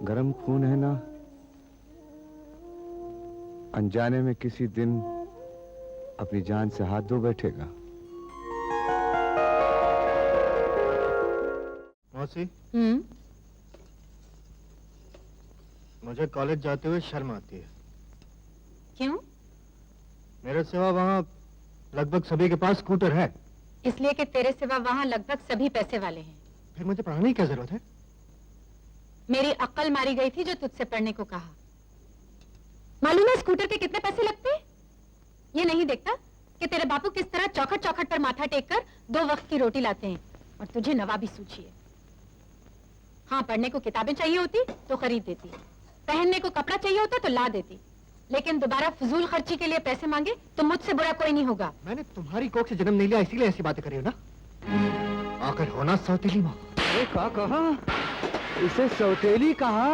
गरम खून है ना, अनजाने में किसी दिन अपनी जान से हाथ धो बैठेगा। मौसी, मुझे कॉलेज जाते हुए शर्म आती है। क्यों? मेरे सिवा वहाँ लगभग सभी के पास स्कूटर है। इसलिए कि तेरे सिवा वहाँ लगभग सभी पैसे वाले हैं। फिर मुझे पढ़ाने की क्या जरूरत है? मेरी अक्ल मारी गई थी जो तुझसे पढ़ने को कहा। मालूम है स्कूटर के कितने पैसे लगते हैं? ये नहीं देखता कि तेरे बापू किस तरह चौखट चौखट पर माथा टेककर 2 वक्त की रोटी लाते हैं और तुझे नवाबी सूझी है। हाँ, पढ़ने को किताबें चाहिए होती तो खरीद देती, पहनने को कपड़ा चाहिए होता तो ला देती, लेकिन दोबारा फजूल खर्ची के लिए पैसे मांगे तो मुझसे बुरा कोई नहीं होगा। मैंने तुम्हारी कोख से जन्म नहीं लिया, इसीलिए ऐसी बातें कर रही हो ना। आकर होना सौतेली माँ। क्या कहा? इसे सौतेली कहा?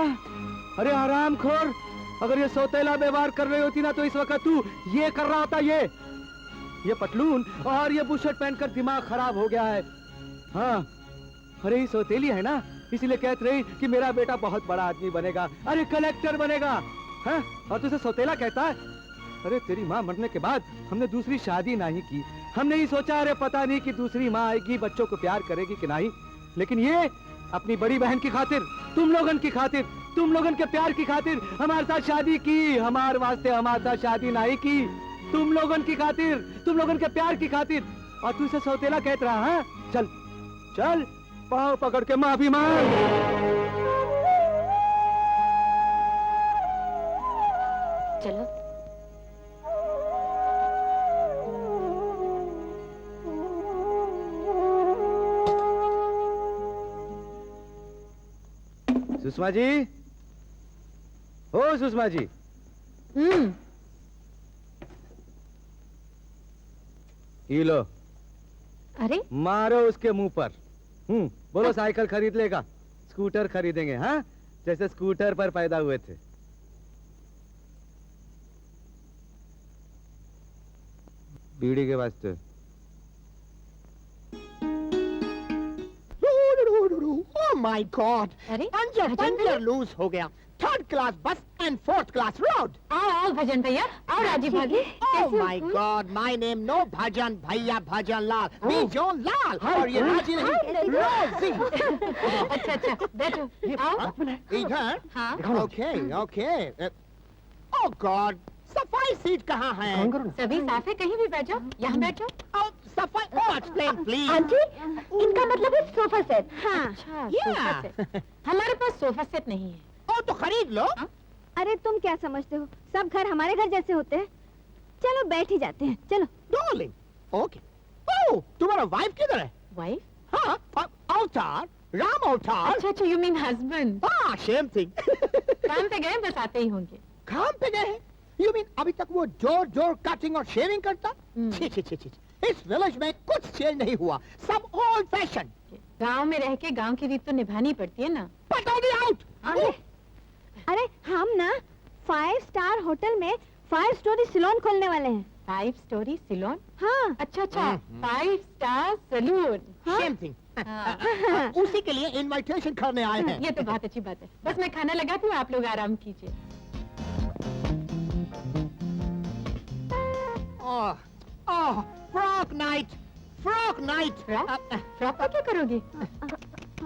अरे हरामखोर, अगर ये सौतेला व्यवहार कर रही होती ना तो इस वक्त तू ये कर रहा होता। ये पतलून और ये बुशर्ट पहनकर दिमाग खराब हो गया है। हाँ, अरे ये सौतेली है ना, इसीलिए कहती रही कि मेरा बेटा बहुत बड़ा आदमी बनेगा, अरे कलेक्टर बनेगा। हाँ, और तुझे सौतेला कहता है? अरे तेरी माँ मरने के बाद हमने दूसरी शादी नहीं की। हमने ही सोचा अरे पता नहीं कि दूसरी माँ आएगी, बच्चों को प्यार करेगी कि नहीं, लेकिन ये अपनी बड़ी बहन की खातिर, तुम लोगन की खातिर, तुम लोगन के प्यार की खातिर हमारे साथ शादी की। हमारे वास्ते हमारे साथ शादी नहीं की, तुम लोगन की खातिर, तुम लोगन के प्यार की खातिर। और तू इसे सौतेला कहत रहा है? चल चल, पाँव पकड़ के माफी मांग। चलो। सुषमा जी, ओ सुषमा जी। ये लो। अरे मारो उसके मुंह पर। बोलो साइकिल खरीद लेगा, स्कूटर खरीदेंगे। हाँ, जैसे स्कूटर पर पैदा हुए थे। बीड़ी के वास्ते। Oh my God! अरे पंजर लूज हो गया। 3rd क्लास बस एंड 4th क्लास रोड। आओ भजन भैया, आओ राजीव भाभी। Oh my God! My name no भजन भैया, भजन लाल, बीजों लाल। और ये राजी नहीं, रोजी। अच्छा, बैठो। आओ। इधर? हाँ। Okay. Oh God! सफाई सीट कहाँ है? सभी साफ है, कहीं भी बैठ जाओ। यहाँ बैठो। सफाई, explain please. आंटी, इनका मतलब है सोफा सेट। हाँ, अच्छा, Yeah. Sofa set. हमारे पास सोफा सेट नहीं है। तो खरीद लो। अरे तुम क्या समझते हो, सब घर हमारे घर जैसे होते हैं। चलो बैठ ही जाते हैं, चलो। Darling. Okay. Oh, तुम्हारा वाइफ किधर है? वाइफ? हाँ, अवतार, राम अवतार। अच्छा, यू मीन हस्बैंड। हाँ, सेम थिंग। काम पे गए, बस आते ही होंगे। काम पे गए हैं? You mean अभी तक वो जोर कटिंग और शेविंग करता? छी। इस विलेज में कुछ चेंज नहीं हुआ, सब ओल्ड फैशन। गांव में रह के गांव की रीत तो निभानी पड़ती है ना। पटौदी आउट। अरे हम ना 5 स्टार होटल में 5 स्टोरी सैलून खोलने वाले हैं। 5 स्टोरी सैलून? हाँ। अच्छा, 5 स्टार सैलून। Same thing. उसी के लिए इनविटेशन करने आए हैं। ये तो बहुत अच्छी बात है। बस मैं खाना लगाती हूँ, आप लोग आराम कीजिए। Frock night. फ्रॉक का क्या करोगी?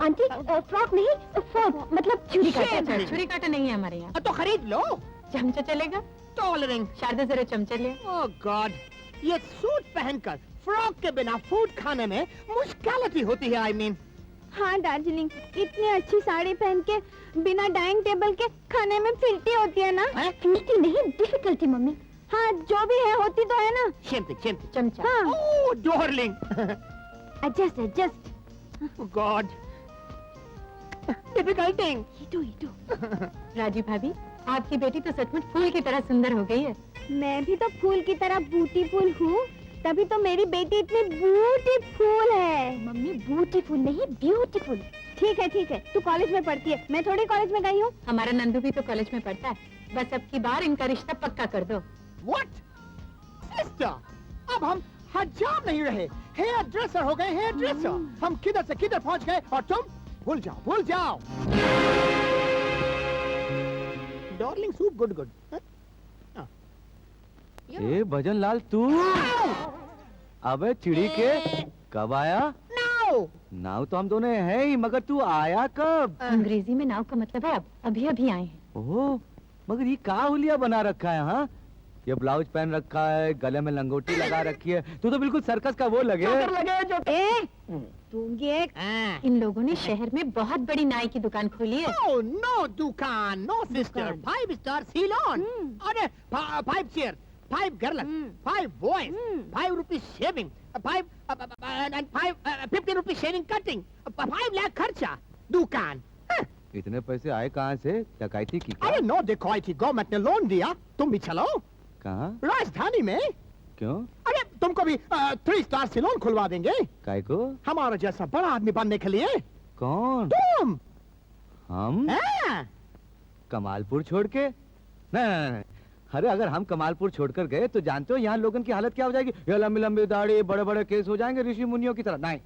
आंटी फ्रॉक नहीं, फोर्क मतलब छुरी काटा। छुरी काटा नहीं है हमारे यहाँ। तो खरीद लो। चमचा चलेगा? टॉलरिंग। शारदा जरा चमचा ले। ओह गॉड, ये सूट पहनकर फ्रॉक के बिना फूड खाने में मुश्किल होती है। आई मीन हाँ दार्जिलिंग, इतनी अच्छी साड़ी पहन के बिना डाइनिंग टेबल के खाने में फिरती होती है ना। फिरती नहीं, डिफिकल्टी मम्मी। हाँ, जो भी है होती तो है ना। चमचा। हाँ। ओह डार्लिंग। एडजस्ट। गॉड, डिफिकल्टिंग। इटू। राजी भाभी, आपकी बेटी तो सचमुच फूल की तरह सुंदर हो गई है। मैं भी तो फूल की तरह ब्यूटीफुल हूँ, तभी तो मेरी बेटी इतनी ब्यूटीफुल है। मम्मी ब्यूटीफुल नहीं, ब्यूटीफुल। ठीक है, तू कॉलेज में पढ़ती है, मैं थोड़ी कॉलेज में गई हूँ। हमारा नंदू भी तो कॉलेज में पढ़ता है। बस अब की बार इनका रिश्ता पक्का कर दो। What? सिस्टर, अब हम हजाम नहीं रहे, हेयर ड्रेसर हो गए, हेयर ड्रेसर। हम किधर से किधर पहुंच गए और तुम भूल जाओ। Darling soup good good. ए भजन लाल तू, अबे चिड़ी के कब आया? नो नाव तो हम दोनों हैं ही, मगर तू आया कब? अंग्रेजी में नाव का मतलब है अभी अभी आए हैं। ओह, मगर ये का हुलिया बना रखा है? हाँ, ये ब्लाउज पहन रखा है, गले में लंगोटी लगा रखी है, तू तो बिल्कुल सर्कस का वो लगे। तू ये इन लोगों ने शहर में बहुत बड़ी नाई की दुकान खोली है। नो नो दुकान, नो सिस्टर, दुकान। 5 स्टार सीलोन, अरे 5 chair, 5 girls, 5 boys, 5 rupees shaving, 50 rupees shaving cutting, 5 lakh खर्चा, दुकान। इतने पैसे आए कहाँ से? डकैती की क्या? अरे नो देखो आई थी, गवर्नमेंट ने लोन दिया, तुम भी चलो कहाँ? राजधानी में। क्यों? अरे तुमको भी 3 स्टार सेलून खुलवा देंगे, काय को? हमारा जैसा बड़ा आदमी बनने के लिए। कौन? तुम हम? हाँ। कमालपुर छोड़ के? नहीं, अरे अगर हम कमालपुर छोड़कर गए तो जानते हो यहाँ लोगों की हालत क्या हो जाएगी? ये लंबी लंबी दाढ़ी, बड़े बड़े केस हो जाएंगे ऋषि मुनियों की तरह। नहीं,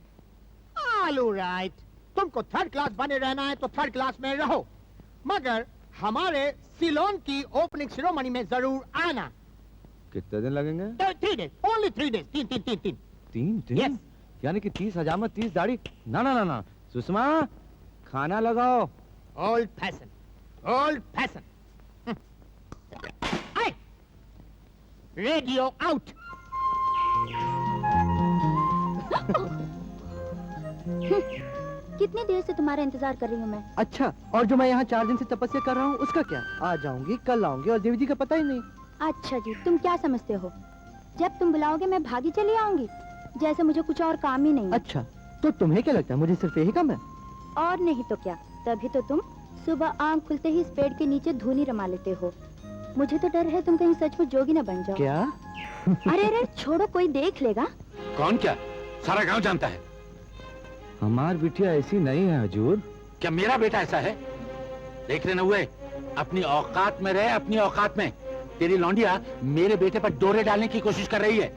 ऑल राइट, तुमको 3rd क्लास बने रहना है तो 3rd क्लास में रहो, मगर हमारे सिलोन की ओपनिंग सेरेमनी में जरूर आना। कितने दिन लगेंगे? 3 डेज, ओनली 3 डेज, 3। 3 दिन? Yes. यानी कि 30 हजामत 30 दाढ़ी? ना ना ना ना, सुषमा खाना लगाओ। Old fashion, old fashion. Radio out. कितनी देर से तुम्हारा इंतजार कर रही हूँ मैं। अच्छा, और जो मैं यहाँ 4 दिन से तपस्या कर रहा हूँ उसका क्या? आ जाऊंगी, कल आऊंगी और देवी जी का पता ही नहीं। अच्छा जी, तुम क्या समझते हो, जब तुम बुलाओगे मैं भागी चली आऊंगी, जैसे मुझे कुछ और काम ही नहीं है। अच्छा, तो तुम्हें क्या लगता है मुझे सिर्फ यही काम है? और नहीं तो क्या, तभी तो तुम सुबह आंख खुलते ही इस पेड़ के नीचे धूनी रमा लेते हो। मुझे तो डर है तुम कहीं सच में जोगी न बन जाओ। क्या? अरे अरे छोड़ो, कोई देख लेगा। कौन? क्या सारा गांव जानता है? हमार बिटिया ऐसी नहीं है हजूर। क्या मेरा बेटा ऐसा है? देख रहे न हुए, अपनी औकात में रहे, अपनी औकात में। तेरी लौंडिया मेरे बेटे पर डोरे डालने की कोशिश कर रही है।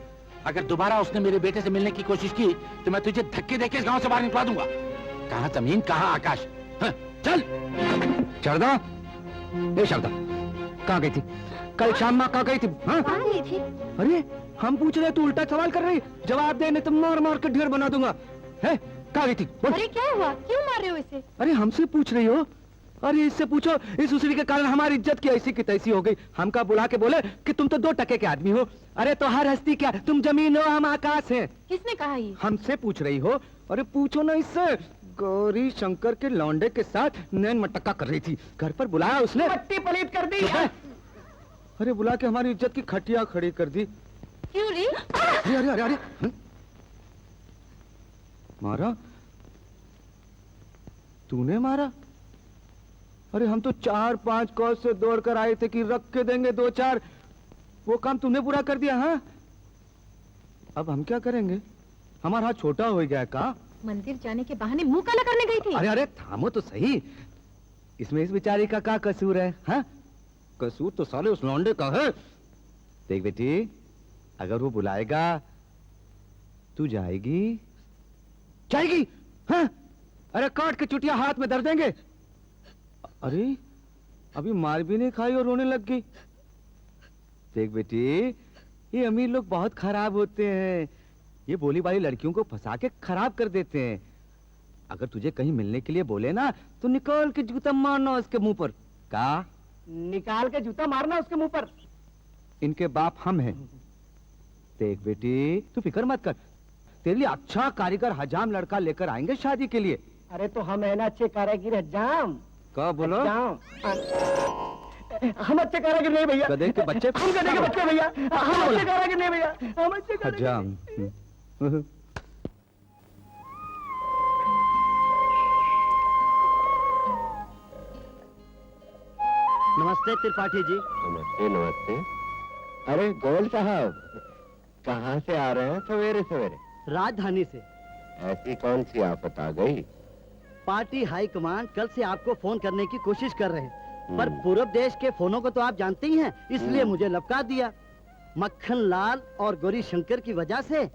अगर दोबारा उसने मेरे बेटे से मिलने की कोशिश की तो मैं तुझे धक्के देके इस गांव से बाहर निकलवा दूंगा। कहाँ जमीन कहाँ आकाश। हाँ, चल। शारदा, ए शारदा, कहाँ गई थी? कल शाम माँ कहाँ गई थी? हाँ? कहाँ गई थी? अरे हम पूछ रहे, तू उल्टा सवाल कर रही। जवाब दे, नहीं तो मार मार के ढेर बना दूंगा। है? कहाँ गई थी? बोल। अरे क्या हुआ, क्यों मार रहे हो इसे? अरे हमसे पूछ रही हो? अरे इससे पूछो, इस उसी के कारण हमारी इज्जत की ऐसी की तैसी हो गई। हमका बुला के बोले कि तुम तो 2 टके के आदमी हो। अरे तो हर हस्ती क्या, तुम जमीन हो हम आकाश हैं। किसने कहा ये? हमसे पूछ रही हो? अरे पूछो ना इससे। गौरी शंकर के लौंडे के साथ नैन मटक्का कर रही थी, घर पर बुलाया उसने, पट्टी पलीत कर दी। अरे बुला के हमारी इज्जत की खटिया खड़ी कर दी। क्यों रे? अरे अरे अरे अरे मारा? तूने मारा? अरे हम तो 4-5 कोस से दौड़ कर आए थे कि रख के देंगे 2-4, वो काम तूने पूरा कर दिया। हाँ, अब हम क्या करेंगे? हमारा हाथ छोटा हो गया का? मंदिर जाने के बहाने मुंह काला करने गई थी। अरे अरे थामो तो सही, इसमें इस बेचारी का क्या कसूर है? हाँ, कसूर तो साले उस लौंडे का है। देख बेटी, अगर वो बुलाएगा तू जाएगी? जाएगी? हाँ? अरे काट के चुटिया हाथ में धर देंगे। अरे अभी मार भी नहीं खाई और रोने लग गई। देख बेटी, ये अमीर लोग बहुत खराब होते हैं, ये बोली वाली लड़कियों को फंसा के खराब कर देते हैं। अगर तुझे कहीं मिलने के लिए बोले ना तो निकाल के जूता मारना उसके मुंह पर। का? निकाल के जूता मारना उसके मुंह पर। इनके बाप हम हैं। देख बेटी, तू फिक्र मत कर, तेरे लिए अच्छा कारीगर हजाम लड़का लेकर आएंगे शादी के लिए। अरे तो हम है ना अच्छे कारीगर हजाम। कब बोलो? हम अच्छे कारीगर नहीं भैया। गधे के बच्चे? हम गधे के बच्चे भैया, हम अच्छे कारीगर नहीं भैया, हम अच्छे कारीगर। हजाम। नमस्ते त्रिपाठी जी। नमस्ते नमस्ते। अरे गोयल साहब, कहाँ से आ रहे हैं सवेरे सवेरे? राजधानी से। ऐसी कौन सी आफत आ गई? पार्टी हाई कमांड कल से आपको फोन करने की कोशिश कर रहे हैं, पर पूरब देश के फोनों को तो आप जानते ही हैं, इसलिए मुझे लपका दिया। मक्खन लाल और गौरी शंकर की वजह से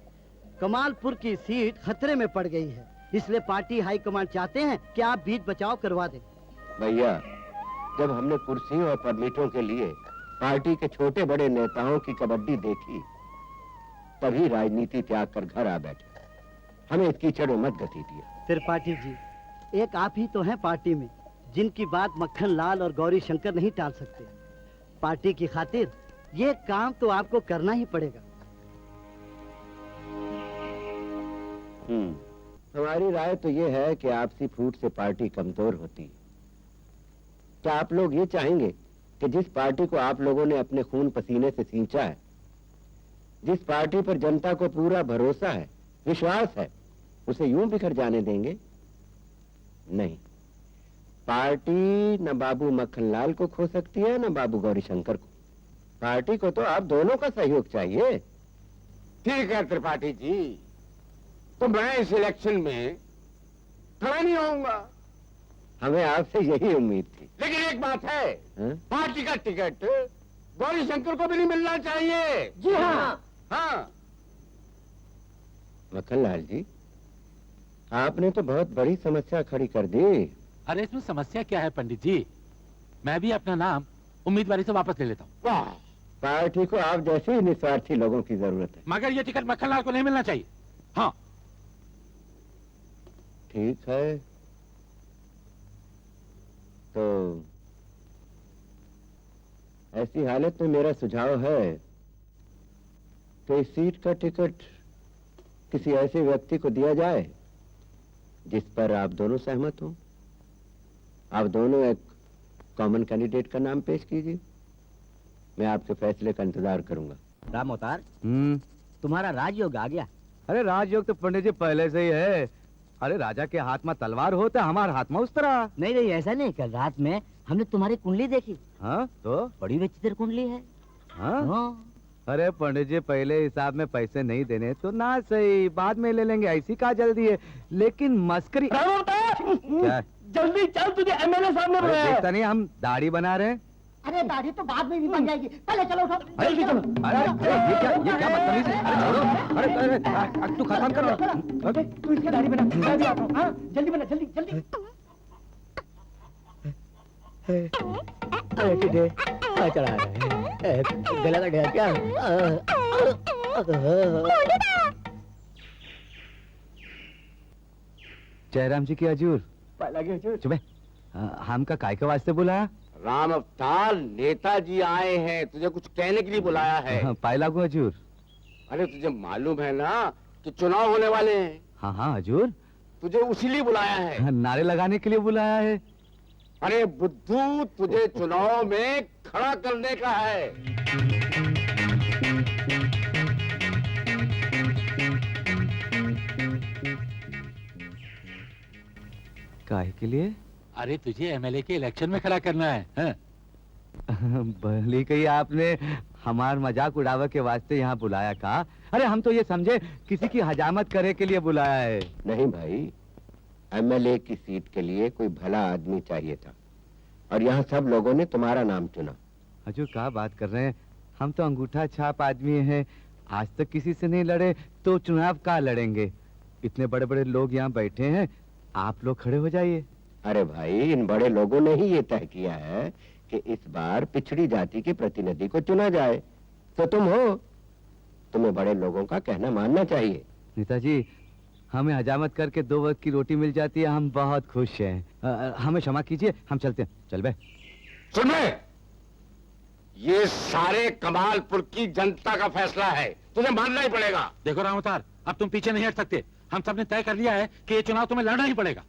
कमालपुर की सीट खतरे में पड़ गई है, इसलिए पार्टी हाई कमांड चाहते हैं कि आप बीच बचाव करवा दें। भैया, जब हमने कुर्सियों और परमिटों के लिए पार्टी के छोटे बड़े नेताओं की कबड्डी देखी, तभी राजनीति त्याग कर घर आ बैठे। हमें इस कीचड़ में मत गति दिया। त्रिपाठी जी, एक आप ही तो हैं पार्टी में जिनकी बात मक्खन लाल और गौरी शंकर नहीं टाल सकते। पार्टी की खातिर ये काम तो आपको करना ही पड़ेगा। हमारी राय तो ये है कि आपसी फूट से पार्टी कमजोर होती है। क्या आप लोग ये चाहेंगे कि जिस पार्टी को आप लोगों ने अपने खून पसीने से सींचा है, जिस पार्टी पर जनता को पूरा भरोसा है, विश्वास है, उसे यूं बिखर जाने देंगे? नहीं। पार्टी न बाबू मक्खनलाल को खो सकती है, न बाबू गौरीशंकर को। पार्टी को तो आप दोनों का सहयोग चाहिए। ठीक है त्रिपाठी जी, तो मैं इस इलेक्शन में खड़ा नहीं होऊंगा। हमें आपसे यही उम्मीद थी। लेकिन एक बात है, हाँ? पार्टी का टिकट गौरीशंकर को भी नहीं मिलना चाहिए। जी हाँ। हाँ, मक्खनलाल जी, आपने तो बहुत बड़ी समस्या खड़ी कर दी। अरे इसमें समस्या क्या है पंडित जी? मैं भी अपना नाम उम्मीदवारी से वापस ले लेता हूँ। वाह, पार्टी को आप जैसे ही निस्वार्थी लोगों की जरूरत है। मगर ये टिकट मक्खनलाल को नहीं मिलना चाहिए। हाँ, ठीक है, तो ऐसी हालत में मेरा सुझाव है कि इस सीट का टिकट किसी ऐसे व्यक्ति को दिया जाए जिस पर आप दोनों सहमत हो। आप दोनों एक कॉमन कैंडिडेट का नाम पेश कीजिए। मैं आपके फैसले का इंतजार करूंगा। राम अवतार, तुम्हारा राजयोग आ गया। अरे राजयोग तो पंडित जी पहले से ही है। अरे राजा के हाथ में तलवार हो तो हमारे हाथ में उस तरह। नहीं नहीं, ऐसा नहीं। कल रात में हमने तुम्हारी कुंडली देखी। हाँ तो बड़ी विचित्र कुंडली है। हाँ? हाँ। अरे पंडित जी, पहले हिसाब में पैसे नहीं देने तो ना सही, बाद में ले लेंगे, ऐसी क्या जल्दी है। लेकिन मस्करी क्या? जल्दी चल, तुझे एमएलए साहब ने अरे देखता नहीं, हम दाढ़ी बना रहे हैं। अरे दाढ़ी तो बाद में भी बन जाएगी, पहले चलो उठो। जल्दी चलो। अरे ये क्या बदतमीजी है? अरे छोड़ो। अरे तू खत्म करो। तू इसकी दाढ़ी बना, मैं भी आता हूँ। हाँ, जल्दी बना, जल्दी जल्दी। अरे टिड्डे, क्या चढ़ा रहा है? गला का ढेर क्या? जयराम जी की हजूर। लगे हजूर। चुप है। हम का काय के वास्ते बुलाया? राम अवतार, नेताजी आए हैं, तुझे कुछ कहने के लिए बुलाया है। पाए लागू हजूर। अरे तुझे मालूम है ना कि चुनाव होने वाले हैं? हाँ हाँ हजूर। तुझे उसी लिए बुलाया है। नारे लगाने के लिए बुलाया है। अरे बुद्धू, तुझे चुनाव में खड़ा करने का है। काहे के लिए? अरे तुझे एमएलए के इलेक्शन में खड़ा करना है। हाँ? भली कही आपने, हमार मजाक उड़ावे के वास्ते यहाँ बुलाया का? अरे हम तो ये समझे किसी की हजामत करे के लिए बुलाया है। नहीं भाई, एमएलए की सीट के लिए कोई भला आदमी चाहिए था और यहाँ सब लोगों ने तुम्हारा नाम चुना। हजूर क्या बात कर रहे हैं? हम तो अंगूठा छाप आदमी हैं, आज तक किसी से नहीं लड़े तो चुनाव का लड़ेंगे? इतने बड़े बड़े लोग यहाँ बैठे हैं, आप लोग खड़े हो जाइए। अरे भाई, इन बड़े लोगों ने ही ये तय किया है कि इस बार पिछड़ी जाति के प्रतिनिधि को चुना जाए, तो तुम हो। तुम्हें बड़े लोगों का कहना मानना चाहिए। नेताजी, हमें हजामत करके 2 वक्त की रोटी मिल जाती है, हम बहुत खुश हैं। हमें क्षमा कीजिए, हम चलते हैं। चल बे। सुन बे, ये सारे कमालपुर की जनता का फैसला है, तुझे मानना ही पड़ेगा। देखो राम अवतार, अब तुम पीछे नहीं हट सकते। हम सबने तय कर लिया है कि ये चुनाव तुम्हें लड़ना ही पड़ेगा।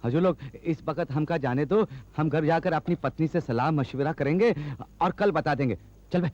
हजूर लोग, इस वक्त हमका जाने दो, हम घर जाकर अपनी पत्नी से सलाह मशविरा करेंगे और कल बता देंगे। चल बे।